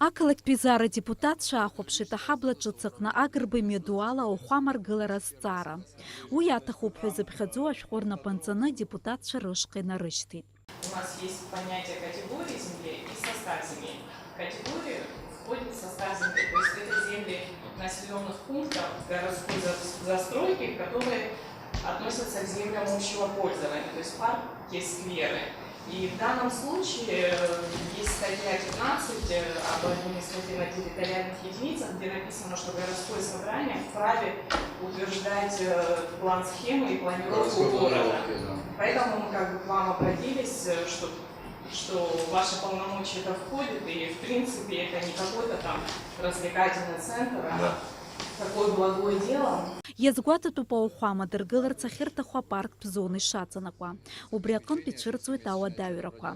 Ақалақь Пизара депутатша ахәаԥшит аҳабла ҿыцаҟны Агрбаҩ дуала ауахәама ргылара азҵаара. Уи иаҭахуп ҳәа зыԥхьаӡоу ашәҟәы рнапы анҵаны депутатцәа рышҟа инарышьҭит. У нас есть понятие категории земли и состав земель. В категорию входит состав земли, то есть это земли населенных пунктов городской застройки, которые относятся к землям общего пользования, то есть парки, скверы. И в данном случае есть статья 15 об административно-территориальных единицах, где написано, что городское собрание вправе утверждать план схемы и планировку города. Поэтому мы к вам обратились, что ваши полномочия это входит, и в принципе это не какой-то там развлекательный центр, а такое благое дело. Иазгәаҭатәуп ауахәама дыргыларц ахьырҭаху апарктә зона ишаҵанакуа. Убри аҟынтә ицәырҵуеит ауадаҩрақәа.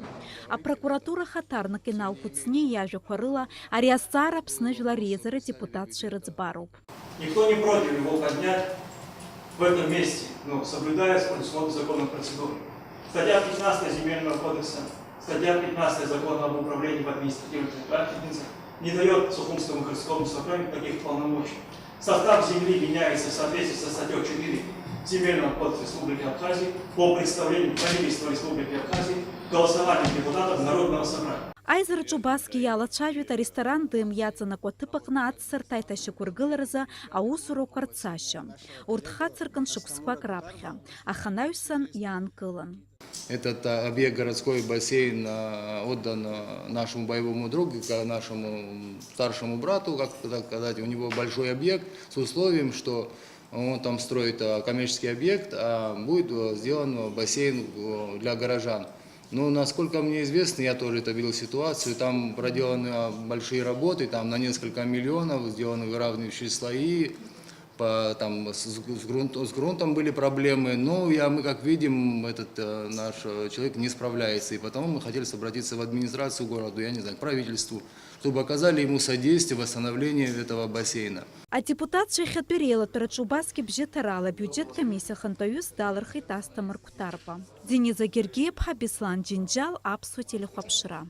Апрокуратура хаҭарнак иналхәыцны иажәақәа рыла ари азҵаара Аԥсны Жәлар Реизара депутатцәа ирыӡбароуп. Никто не против его поднять в этом месте, но соблюдая законом процедуры. Статья 15 Земельного кодекса, статья 15 Закона об управлении в административных территориях не дает Сухумскому городскому собранию таких полномочий. Состав земли меняется в соответствии со статьей 4 Земельного кодекса Республики Абхазии по представлению правительства Республики Абхазии голосованием депутатов Народного собрания. Аизараҿы убасгьы иалацәажәоит аресторан дым иаҵанакуа аҭыԥ аҟны аццарҭа аиҭашьақәыргыларазы аусурақәа рцашьа. Урҭ хацыркын шықәсқәак раԥхьа, аха наҩсан иаанкылан. Этот объект городской бассейн отдан нашему боевому другу, нашему старшему брату, как сказать, у него большой объект с условием, что он там строит коммерческий объект, а будет сделан бассейн для горожан. Но насколько мне известно, я тоже это видел ситуацию, там проделаны большие работы, там на несколько миллионов сделаны выравнивающие слои, там с грунтом были проблемы, но мы как видим, этот наш человек не справляется, и потому мы хотели обратиться в администрацию города, я не знаю, к правительству, чтобы оказали ему содействие в восстановлении этого бассейна. Адепутатцәа иахьатәи реилатәараҿы убасгьы бжьы ҭарала абиуџьет комиссиа хантәаҩыс далырхит Асҭамыр Қәҭарба. Дениза Гергиев-ԥҳа, Беслан Џьынџьал, Аԥсуа телехәаԥшра.